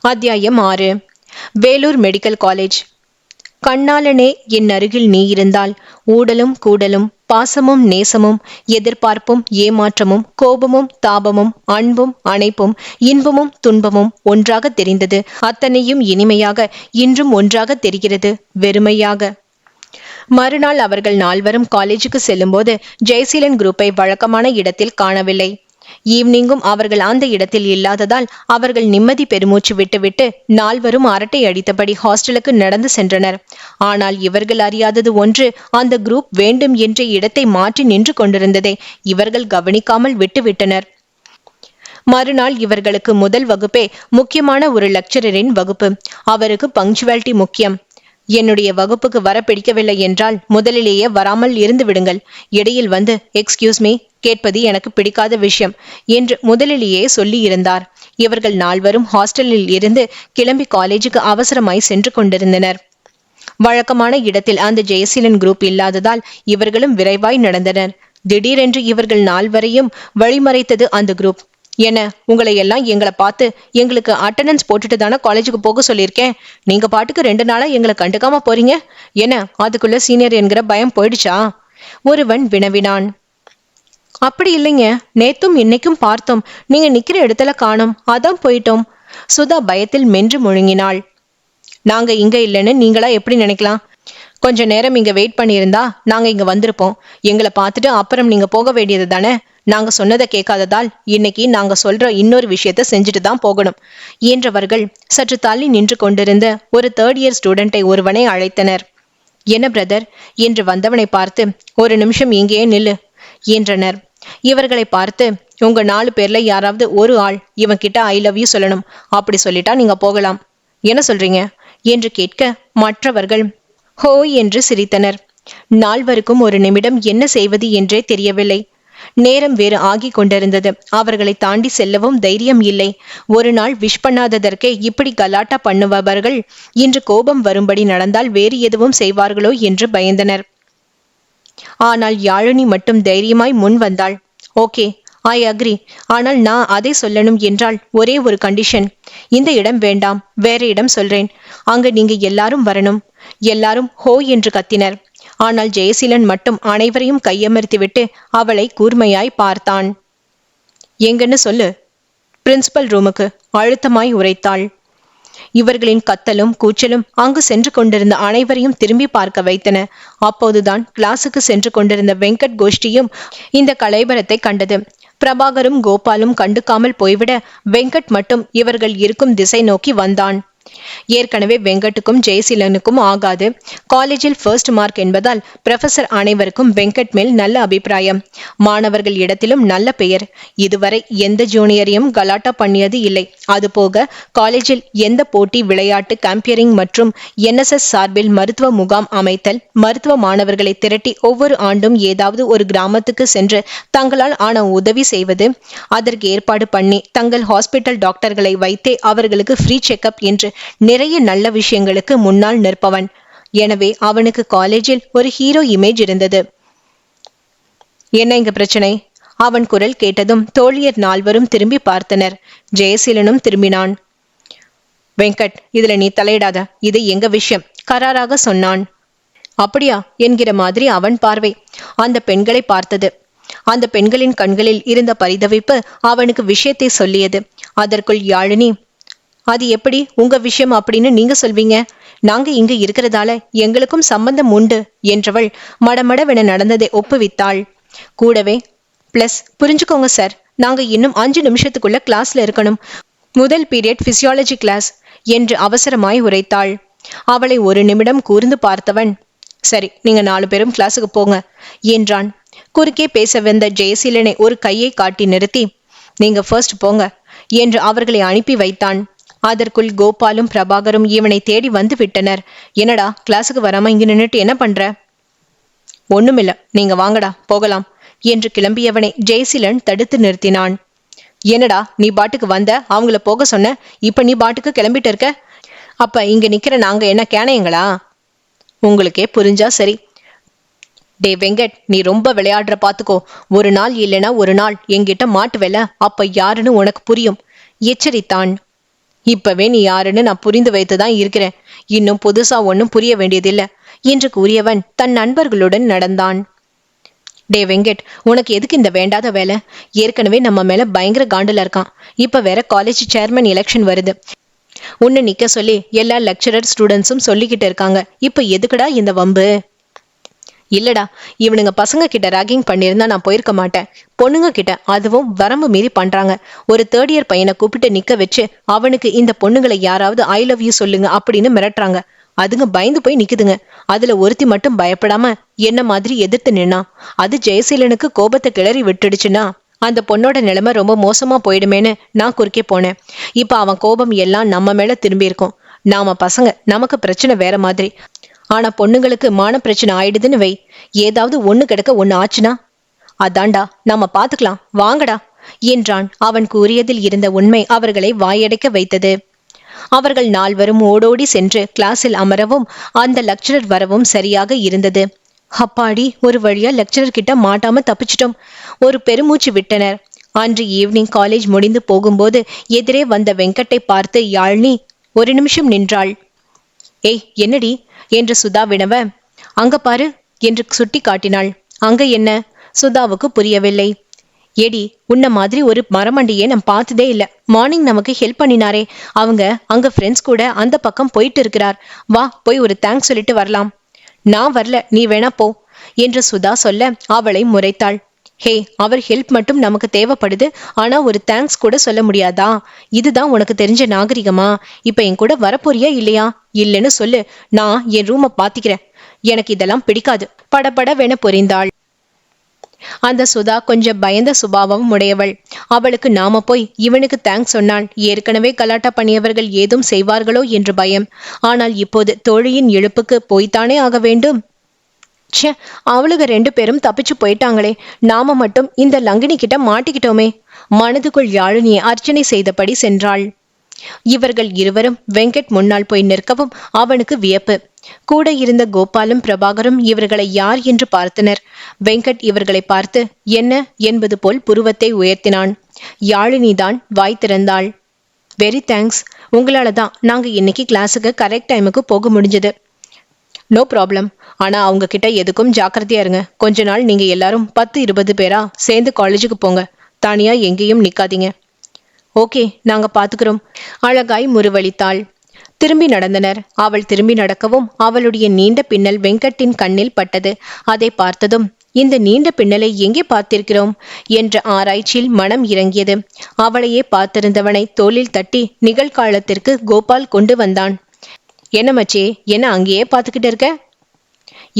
அத்தியாயம் 6. Vellore medical college. கண்ணாளனே, என் அருகில் நீ இருந்தால் ஊடலும் கூடலும் பாசமும் நேசமும் எதிர்பார்ப்பும் ஏமாற்றமும் கோபமும் தாபமும் அன்பும் அணைப்பும் இன்பமும் துன்பமும் ஒன்றாக தெரிந்தது. அத்தனையும் இனிமையாக இன்றும் ஒன்றாக தெரிகிறது, வெறுமையாக. மறுநாள் அவர்கள் நால்வரும் காலேஜுக்கு செல்லும்போது ஜெயசீலன் குரூப்பை வழக்கமான இடத்தில் காணவில்லை. ஈவினிங்கும் அவர்கள் அந்த இடத்தில் இல்லாததால் அவர்கள் நிம்மதி பெருமூச்சு விட்டுவிட்டு நால்வரும் அரட்டை அடித்தபடி ஹாஸ்டலுக்கு நடந்து சென்றனர். ஆனால் இவர்கள் அறியாதது ஒன்று, அந்த குரூப் வேண்டும் என்ற இடத்தை மாற்றி நின்று கொண்டிருந்ததை இவர்கள் கவனிக்காமல் விட்டுவிட்டனர். மறுநாள் இவர்களுக்கு முதல் வகுப்பே முக்கியமான ஒரு லெக்சரரின் வகுப்பு. அவருக்கு பங்க்சுவாலிட்டி முக்கியம். என்னுடைய வகுப்புக்கு வர பிடிக்கவில்லை என்றால் முதலிலேயே வராமல் இருந்து விடுங்கள். இடையில் வந்து எக்ஸ்கியூஸ் மீ கேட்பது எனக்கு பிடிக்காத விஷயம் என்று முதலிலேயே சொல்லி இருந்தார். இவர்கள் நால்வரும் ஹாஸ்டலில் இருந்து கிளம்பி காலேஜுக்கு அவசரமாய் சென்று கொண்டிருந்தனர். வழக்கமான இடத்தில் அந்த ஜெயசீலன் குரூப் இல்லாததால் இவர்களும் விரைவாய் நடந்தனர். திடீரென்று இவர்கள் நால்வரையும் வழிமறைத்தது அந்த குரூப். என்ன, உங்களை எல்லாம் எங்களை பார்த்து எங்களுக்கு அட்டண்டன்ஸ் போட்டுட்டு தானே காலேஜுக்கு போக சொல்லியிருக்கேன். நீங்க பாட்டுக்கு 2 நாளா எங்களை கண்டுக்காம போறீங்க. என்ன, அதுக்குள்ள சீனியர் என்கிற பயம் போயிடுச்சா? ஒருவன் வினவினான். அப்படி இல்லைங்க, நேத்தும் இன்னைக்கும் பார்த்தோம், நீங்க நிக்கிற இடத்துல காணோம், அதான் போயிட்டோம். சுதா பயத்தில் மென்று முழுங்கினாள். நாங்க இங்க இல்லைன்னு நீங்களா எப்படி நினைக்கலாம்? கொஞ்ச நேரம் இங்க வெயிட் பண்ணியிருந்தா நாங்க இங்க வந்திருப்போம். எங்களை பார்த்துட்டு அப்புறம் நீங்க போக வேண்டியது தானே. நாங்க சொன்னதை கேட்காததால் இன்னைக்கு நாங்க சொல்ற இன்னொரு விஷயத்த செஞ்சுட்டு தான் போகணும் என்றவர்கள் சற்று தள்ளி நின்று கொண்டிருந்த ஒரு 3rd இயர் ஸ்டூடெண்டை ஒருவனை அழைத்தனர். என்ன பிரதர் என்று வந்தவனை பார்த்து, ஒரு நிமிஷம் இங்கேயே நில்லு என்றனர். இவர்களை பார்த்து, உங்க 4 பேர்ல யாராவது ஒரு ஆள் இவன் கிட்ட ஐ லவ் யூ சொல்லணும். அப்படி சொல்லிட்டா நீங்க போகலாம். என்ன சொல்றீங்க என்று கேட்க மற்றவர்கள் ஹோ என்று சிரித்தனர். நால்வருக்கும் ஒரு நிமிடம் என்ன செய்வது என்றே தெரியவில்லை. நேரம் வேறு ஆகி கொண்டிருந்தது. அவர்களை தாண்டி செல்லவும் தைரியம் இல்லை. ஒரு நாள் விஷ் பண்ணாததற்கே இப்படி கலாட்டா பண்ணுபவர்கள் இன்று கோபம் வரும்படி நடந்தால் வேறு எதுவும் செய்வார்களோ என்று பயந்தனர். ஆனால் யாழினி மட்டும் தைரியமாய் முன் வந்தாள். Okay, I agree. ஆனால் நான் அதை சொல்லணும் என்றால் ஒரே ஒரு கண்டிஷன். இந்த இடம் வேண்டாம், வேற இடம் சொல்றேன். அங்க நீங்க எல்லாரும் வரணும். எல்லாரும் ஹோ என்று கத்தினர். ஆனால் ஜெயசீலன் மட்டும் அனைவரையும் கையமர்த்திவிட்டு அவளை கூர்மையாய் பார்த்தான். எங்கன்னு சொல்லு. பிரின்சிபல் ரூமுக்கு அழுத்தமாய் உரைத்தாள். இவர்களின் கத்தலும் கூச்சலும் அங்கு சென்று கொண்டிருந்த அனைவரையும் திரும்பி பார்க்க வைத்தன. அப்போதுதான் கிளாஸுக்கு சென்று கொண்டிருந்த வெங்கட் கோஷ்டியும் இந்த கலைபரத்தை கண்டது. பிரபாகரும் கோபாலும் கண்டுக்காமல் போய்விட வெங்கட் மட்டும் இவர்கள் இருக்கும் திசை நோக்கி வந்தான். ஏற்கனவே வெங்கட்டுக்கும் ஜெயசீலனுக்கும் ஆகாது. காலேஜில் ஃபர்ஸ்ட் மார்க் என்பதால் ப்ரொஃபசர் அனைவருக்கும் வெங்கட் மேல் நல்ல அபிப்பிராயம். மாணவர்கள் இடத்திலும் நல்ல பெயர். இதுவரை எந்த ஜூனியரையும் கலாட்டா பண்ணியது இல்லை. அதுபோக காலேஜில் எந்த போட்டி, விளையாட்டு, கேம்பியரிங் மற்றும் NSS சார்பில் மருத்துவ முகாம் அமைத்தல், மருத்துவ மாணவர்களை திரட்டி ஒவ்வொரு ஆண்டும் ஏதாவது ஒரு கிராமத்துக்கு சென்று தங்களால் ஆன உதவி செய்வது, அதற்கு ஏற்பாடு பண்ணி தங்கள் ஹாஸ்பிட்டல் டாக்டர்களை வைத்தே அவர்களுக்கு ஃப்ரீ செக்அப் என்று நிறைய நல்ல விஷயங்களுக்கு முன்னால் நிற்பவன். எனவே அவனுக்கு காலேஜில் ஒரு ஹீரோ இமேஜ் இருந்தது. என்ன இங்க பிரச்சனை? அவன் குரல் கேட்டதும் தோழியர் நால்வரும் திரும்பி பார்த்தனர். ஜெயசீலனும் திரும்பினான். வெங்கட், இதுல நீ தலையிடாத, இது எங்க விஷயம், கராராக சொன்னான். அப்படியா என்கிற மாதிரி அவன் பார்வை அந்த பெண்களை பார்த்தது. அந்த பெண்களின் கண்களில் இருந்த பரிதவிப்பு அவனுக்கு விஷயத்தை சொல்லியது. அதற்குள் யாழினி, அது எப்படி உங்க விஷயம் அப்படின்னு நீங்க சொல்வீங்க? நாங்க இங்க இருக்கிறதால எங்களுக்கும் சம்பந்தம் உண்டு என்றவள் மடமடவென நடந்ததை ஒப்புவித்தாள். கூடவே பிளஸ் புரிஞ்சுக்கோங்க சார், நாங்க இன்னும் 5 நிமிஷத்துக்குள்ள கிளாஸ்ல இருக்கணும். முதல் பீரியட் பிசியாலஜி கிளாஸ் என்று அவசரமாய் உரைத்தாள். அவளை ஒரு நிமிடம் கூர்ந்து பார்த்தவன், சரி நீங்க 4 பேரும் கிளாஸுக்கு போங்க என்றான். குறுக்கே பேச வந்த ஜெயசீலனை ஒரு கையை காட்டி நிறுத்தி, நீங்க ஃபர்ஸ்ட் போங்க என்று அவர்களை அனுப்பி வைத்தான். அதற்குள் கோபாலும் பிரபாகரும் இவனை தேடி வந்து விட்டனர். என்னடா கிளாஸுக்கு வராம இங்க நின்னுட்டு என்ன பண்ற? ஒண்ணுமில்ல, நீங்க வாங்கடா போகலாம் என்று கிளம்பியவனை ஜெயசீலன் தடுத்து நிறுத்தினான். என்னடா நீ பாட்டுக்கு வந்த, அவங்கள போக சொன்ன, இப்ப நீ பாட்டுக்கு கிளம்பிட்டு இருக்க. அப்ப இங்க நிக்கிற நாங்க என்ன கேனையங்களா? உங்களுக்கே புரிஞ்சா சரி. டே வெங்கட், நீ ரொம்ப விளையாடுற பாத்துக்கோ. ஒரு நாள் இல்லைன்னா ஒரு நாள் என்கிட்ட மாட்டுவேல, அப்ப யாருன்னு உனக்கு புரியும் எச்சரித்தான். இப்பவே நீ யாருன்னு நான் புரிந்து வைத்துதான் இருக்கிறேன். இன்னும் புதுசா ஒன்னும் புரிய வேண்டியதில்லை என்று கூறியவன் தன் நண்பர்களுடன் நடந்தான். டே வெங்கட், உனக்கு எதுக்கு இந்த வேண்டாத வேலை? ஏற்கனவே நம்ம மேல பயங்கர காண்டுல இருக்கான். இப்ப வேற காலேஜ் சேர்மன் எலெக்ஷன் வருது. உன்னை நிக்க சொல்லி எல்லா லெக்சரர் ஸ்டூடெண்ட்ஸும் சொல்லிக்கிட்டு இருக்காங்க. இப்ப எதுக்குடா இந்த வம்பு? இல்லடா, இவனுங்க பசங்க கிட்ட ராகிங் பண்ணியிருந்தா நான் போயிருக்க மாட்டேன். பொண்ணுங்க கிட்ட அதுவும் வரம்பு மீறி பண்றாங்க. ஒரு 3rd இயர் பையனை கூப்பிட்டு நிக்க வச்சு அவனுக்கு இந்த பொண்ணுங்களை யாராவது ஐ லவ் யூ சொல்லுங்க அப்படின்னு மிரட்டுறாங்க. அதுங்க பயந்து போய் நிக்குதுங்க. அதுல ஒருத்தி மட்டும் பயப்படாம என்ன மாதிரி எதிர்த்து நின்னா. அது ஜெயசீலனுக்கு கோபத்தை கிளறி விட்டுடுச்சுன்னா அந்த பொண்ணோட நிலைமை ரொம்ப மோசமா போயிடுமேன்னு நான் குறுக்கே போனேன். இப்ப அவன் கோபம் எல்லாம் நம்ம மேல திரும்பி இருக்கும். நாம பசங்க, நமக்கு பிரச்சனை வேற மாதிரி. ஆனா பொண்ணுங்களுக்கு மான பிரச்சனை ஆயிடுதுன்னு வை. ஏதாவது ஒண்ணு கிடக்க ஒண்ணு ஆச்சுன்னா அதான்டா, நாம பாத்துக்கலாம், வாங்கடா என்றான். அவன் கூறியதில் இருந்த உண்மை அவர்களை வாயடைக்க வைத்தது. அவர்கள் 4வரும் ஓடோடி சென்று கிளாஸில் அமரவும் அந்த லெக்சரர் வரவும் சரியாக இருந்தது. அப்பாடி, ஒரு வழியா லெக்சரர் கிட்ட மாட்டாம தப்பிச்சிட்டோம். ஒரு பெருமூச்சு விட்டனர். அன்று ஈவினிங் காலேஜ் முடிந்து போகும்போது எதிரே வந்த வெங்கட்டை பார்த்து யாழ்னி ஒரு நிமிஷம் நின்றாள். ஏய், என்னடி என்று சுதா வினவ, அங்க பாரு என்று சுட்டி காட்டினாள். அங்க என்ன? சுதாவுக்கு புரியவில்லை. ஏடி, உன்ன மாதிரி ஒரு மரமண்டியே நான் பார்த்ததே இல்ல. மார்னிங் நமக்கு ஹெல்ப் பண்ணினாரே, அவங்க அங்க ஃப்ரெண்ட்ஸ் கூட அந்த பக்கம் போயிட்டு இருக்கிறார். வா, போய் ஒரு தேங்க்ஸ் சொல்லிட்டு வரலாம். நான் வரல, நீ வேணா போ என்று சுதா சொல்ல அவளை முறைத்தாள். ஹே, அவர் ஹெல்ப் மட்டும் நமக்கு தேவைப்படுது, ஆனா ஒரு தேங்க்ஸ் கூட சொல்ல முடியாதா? இதுதான் உனக்கு தெரிஞ்ச நாகரிகமா? இப்ப என் கூட வரப்போறியா இல்லையா? இல்லைன்னு சொல்லு, நான் என் ரூமை பாத்திக்கிறேன். எனக்கு இதெல்லாம் பிடிக்காது. படபடவென புரிந்தாள். அந்த சுதா கொஞ்சம் பயந்த சுபாவம் உடையவள். அவளுக்கு நாம போய் இவனுக்கு தேங்க்ஸ் சொன்னால் ஏற்கனவே கலாட்டா பண்ணியவர்கள் ஏதும் செய்வார்களோ என்று பயம். ஆனால் இப்போது தோழியின் இழுப்புக்கு போய்த்தானே ஆக வேண்டும். ச்சே, அவளுக 2 பேரும் தப்பிச்சு போயிட்டாங்களே, நாம மட்டும் இந்த லங்கினி கிட்ட மாட்டிக்கிட்டோமே. மனதுக்குள் யாழினியை அர்ச்சனை செய்தபடி சென்றாள். இவர்கள் இருவரும் வெங்கட் முன்னால் போய் நிற்கவும் அவனுக்கு வியப்பு. கூட இருந்த கோபாலும் பிரபாகரும் இவர்களை யார் என்று பார்த்தனர். வெங்கட் இவர்களை பார்த்து என்ன என்பது போல் புருவத்தை உயர்த்தினான். யாழினிதான் வாய் திறந்தாள். வெரி தேங்க்ஸ், உங்களால தான் நாங்க இன்னைக்கு கிளாஸுக்கு கரெக்ட் டைமுக்கு போக முடிஞ்சது. No problem. ஆனா அவங்க கிட்ட எதுக்கும் ஜாக்கிரதையா இருங்க. கொஞ்ச நாள் நீங்க எல்லாரும் 10-20 பேரா சேர்ந்து காலேஜுக்கு போங்க. தனியா எங்கேயும் நிக்காதீங்க. ஓகே, நாங்க பாத்துக்கிறோம். அழகாய் முறுவளித்தாள். திரும்பி நடந்தனர். அவள் திரும்பி நடக்கவும் அவளுடைய நீண்ட பின்னல் வெங்கட்டின் கண்ணில் பட்டது. அதை பார்த்ததும் இந்த நீண்ட பின்னலை எங்கே பார்த்திருக்கிறோம் என்ற ஆராய்ச்சியில் மனம் இறங்கியது. அவளையே பார்த்திருந்தவனை தோளில் தட்டி நிகழ்காலத்திற்கு கோபால் கொண்டு வந்தான். என்ன மச்சே, என்ன அங்கேயே பார்த்துக்கிட்டு இருக்க?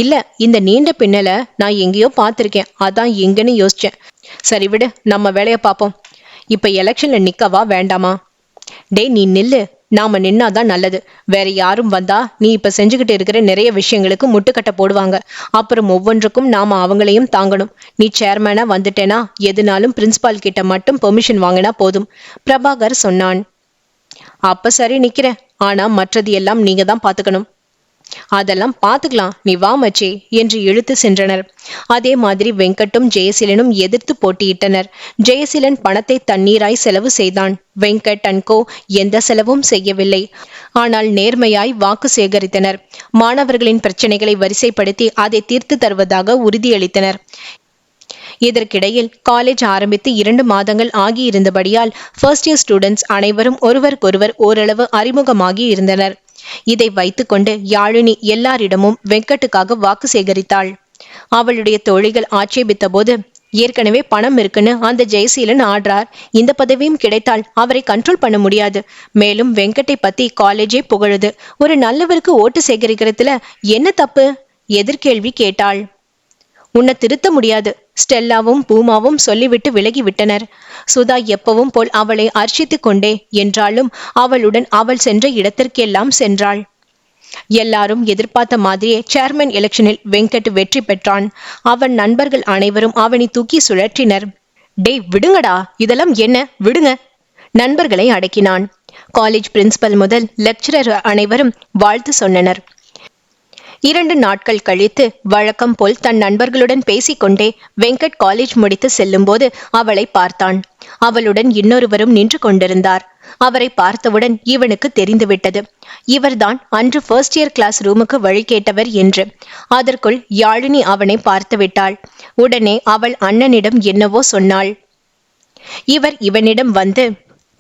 இல்ல, இந்த நீண்ட பின்னலை நான் எங்கேயோ பார்த்திருக்கேன், அதான் எங்கன்னு யோசிச்சேன். சரி விடு, நம்ம வேலைய பார்ப்போம். இப்ப எலெக்ஷன்ல நிக்கவா வேண்டாமா? டே, நீ நில்லு. நாம நின்னாதான் நல்லது. வேற யாரும் வந்தா நீ இப்ப செஞ்சுக்கிட்டு இருக்கிற நிறைய விஷயங்களுக்கு முட்டுக்கட்டை போடுவாங்க. அப்புறம் ஒவ்வொன்றுக்கும் நாம அவங்களையும் தாங்கணும். நீ சேர்மேனா வந்துட்டேனா எதுனாலும் பிரின்சிபால் கிட்ட மட்டும் பெர்மிஷன் வாங்கினா போதும், பிரபாகர் சொன்னான். அப்ப சரி, நிக்கிறேன். ஆனா மற்றது எல்லாம் நீங்க தான் பாத்துக்கணும். அதெல்லாம் பாத்துக்கலாம், நீ வா மச்சே என்று இழுத்து சென்றனர். அதே மாதிரி வெங்கட்டும் ஜெயசீலனும் எதிர்த்து போட்டியிட்டனர். ஜெயசீலன் பணத்தை தண்ணீராய் செலவு செய்தான். வெங்கட் அண்ட் கோ எந்த செலவும் செய்யவில்லை. ஆனால் நேர்மையாய் வாக்கு சேகரித்தனர். மாணவர்களின் பிரச்சனைகளை வரிசைப்படுத்தி அதை தீர்த்து தருவதாக உறுதியளித்தனர். இதற்கிடையில் காலேஜ் ஆரம்பித்து 2 மாதங்கள் ஆகியிருந்தபடியால் ஃபர்ஸ்ட் இயர் ஸ்டூடெண்ட்ஸ் அனைவரும் ஒருவருக்கொருவர் ஓரளவு அறிமுகமாகி இருந்தனர். இதை வைத்துக்கொண்டு யாழினி எல்லாரிடமும் வெங்கட்டுக்காக வாக்கு சேகரித்தாள். அவளுடைய தோழிகள் ஆட்சேபித்த போது, ஏற்கனவே பணம் இருக்குன்னு அந்த ஜெயசீலன் ஆடுறார், இந்த பதவியும் கிடைத்தால் அவரை கண்ட்ரோல் பண்ண முடியாது. மேலும் வெங்கட்டை பத்தி காலேஜே புகழுது. ஒரு நல்லவருக்கு ஓட்டு சேகரிக்கிறதுல என்ன தப்பு? எதிர்கேள்வி கேட்டாள். உன்னை திருத்த முடியாது, ஸ்டெல்லாவும் பூமாவும் சொல்லிவிட்டு விலகி விட்டனர். சுதா எப்பவும் போல் அவளை அர்ச்சித்து கொண்டே என்றாலும் அவளுடன் அவள் சென்ற இடத்திற்கெல்லாம் சென்றாள். எல்லாரும் எதிர்பார்த்த மாதிரியே சேர்மன் எலெக்ஷனில் வெங்கட் வெற்றி பெற்றான். அவன் நண்பர்கள் அனைவரும் அவனை தூக்கி சுழற்றினர். டே, விடுங்கடா, இதெல்லாம் என்ன, விடுங்க. நண்பர்களை அடக்கினான். காலேஜ் பிரின்சிபல் முதல் லெக்சரர் அனைவரும் வாழ்த்து சொன்னனர். 2 நாட்கள் கழித்து வழக்கம் போல் தன் நண்பர்களுடன் பேசிக்கொண்டே வெங்கட் காலேஜ் முடித்து செல்லும் போது அவளை பார்த்தான். அவளுடன் இன்னொருவரும் நின்று கொண்டிருந்தார். அவரை பார்த்தவுடன் இவனுக்கு தெரிந்துவிட்டது, இவர்தான் அன்று ஃபர்ஸ்ட் இயர் கிளாஸ் ரூமுக்கு வழி கேட்டவர் என்று. அதற்குள் யாழினி அவனை பார்த்து விட்டாள். உடனே அவள் அண்ணனிடம் என்னவோ சொன்னாள். இவர் இவனிடம் வந்து,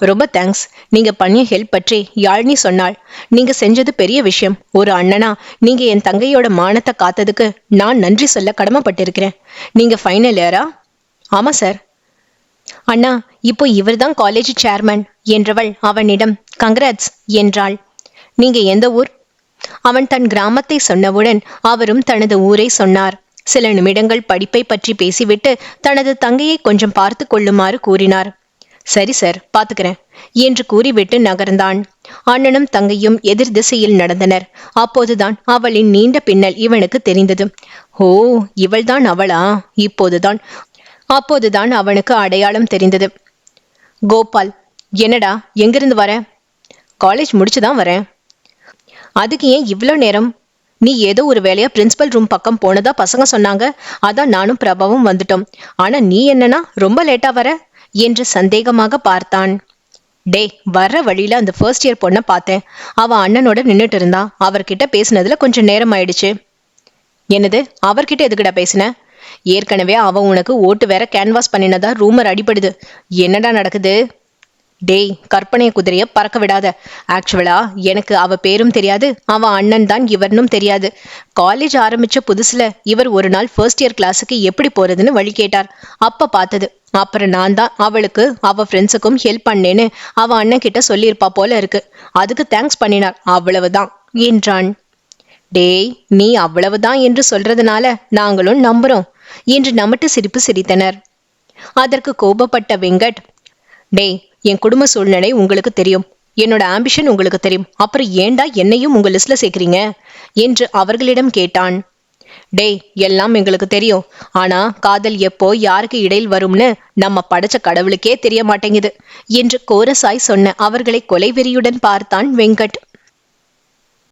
ரொம்ப தேங்க்ஸ், நீங்க பண்ணிய ஹெல்ப் பற்றி யாழினி சொன்னாள். நீங்க செஞ்சது பெரிய விஷயம். ஒரு அண்ணனா நீங்க என் தங்கையோட மானத்தை காத்ததுக்கு நான் நன்றி சொல்ல கடமைப்பட்டிருக்கிறேன். நீங்க ஃபைனல் இயரா? ஆமா சார். அண்ணா, இப்போ இவர்தான் காலேஜ் சேர்மன் என்றவள் அவனிடம் கங்க்ராட்ஸ் என்றாள். நீங்க எந்த ஊர்? அவன் தன் கிராமத்தை சொன்னவுடன் அவரும் தனது ஊரை சொன்னார். சில நிமிடங்கள் படிப்பை பற்றி பேசிவிட்டு தனது தங்கையை கொஞ்சம் பார்த்து கொள்ளுமாறு கூறினார். சரி சார், பாத்துக்கிறேன் என்று கூறிவிட்டு நகர்ந்தான். அண்ணனும் தங்கையும் எதிர் திசையில் நடந்தனர். அப்போதுதான் அவளின் நீண்ட பின்னல் இவனுக்கு தெரிந்தது. ஓ, இவள்தான் அவளா? அப்போதுதான் அவனுக்கு அடையாளம் தெரிந்தது. கோபால், என்னடா எங்கிருந்து வர? காலேஜ் முடிச்சுதான் வரேன். அதுக்கு ஏன் இவ்வளோ நேரம்? நீ ஏதோ ஒரு வேலையா பிரின்சிபல் ரூம் பக்கம் போனதா பசங்க சொன்னாங்க. அதான் நானும் பிரபாவும் வந்துட்டோம். ஆனா நீ என்னன்னா ரொம்ப லேட்டா வர என்று சந்தேகமாக பார்த்தான். டே, வர்ற வழியில அந்த ஃபர்ஸ்ட் இயர் பொண்ணை பார்த்தேன். அவ அண்ணனோட நின்னுட்டு இருந்தா. அவர்கிட்ட பேசினதுல கொஞ்சம் நேரம் ஆயிடுச்சு. என்னது, அவர்கிட்ட எதுக்கிட்ட பேசின? ஏற்கனவே அவ உனக்கு ஓட்டு வேற கேன்வாஸ் பண்ணினதா ரூமர் அடிப்படுது. என்னடா நடக்குது? டேய், கற்பனைய குதிரைய பறக்க விடாத. ஆக்சுவலா எனக்கு அவ பேரும் தெரியாது, அவ அண்ணன் தான் இவர்னும் தெரியாது. காலேஜ் ஆரம்பிச்ச புதுசுல இவர் ஒரு நாள் ஃபர்ஸ்ட் இயர் கிளாஸுக்கு எப்படி போறதுன்னு வழி கேட்டார். அப்ப பார்த்தது. அப்புறம் நான் தான் அவளுக்கு அவ ஃப்ரெண்ட்ஸுக்கும் ஹெல்ப் பண்ணேன்னு அவ அண்ணன் கிட்ட சொல்லியிருப்பா போல இருக்கு. அதுக்கு தேங்க்ஸ் பண்ணினார், அவ்வளவுதான் என்றான். டேய், நீ அவ்வளவுதான் என்று சொல்றதுனால நாங்களும் நம்புறோம் என்று நமட்டு சிரிப்பு சிரித்தனர். அதற்கு கோபப்பட்ட வெங்கட், டேய், என் குடும்ப சூழ்நிலை உங்களுக்கு தெரியும், என்னோட ஆம்பிஷன் உங்களுக்கு தெரியும், அப்புறம் ஏண்டா என்னையும் உங்க லிஸ்ட்ல சேர்க்கிறீங்க என்று அவர்களிடம் கேட்டான். டேய், எல்லாம் எங்களுக்கு தெரியும். ஆனா காதல் எப்போ யாருக்கு இடையில் வரும்னு நம்ம படைச்ச கடவுளுக்கே தெரிய மாட்டேங்குது என்று கோரசாய் சொன்ன அவர்களை கொலைவெறியுடன் பார்த்தான் வெங்கட்.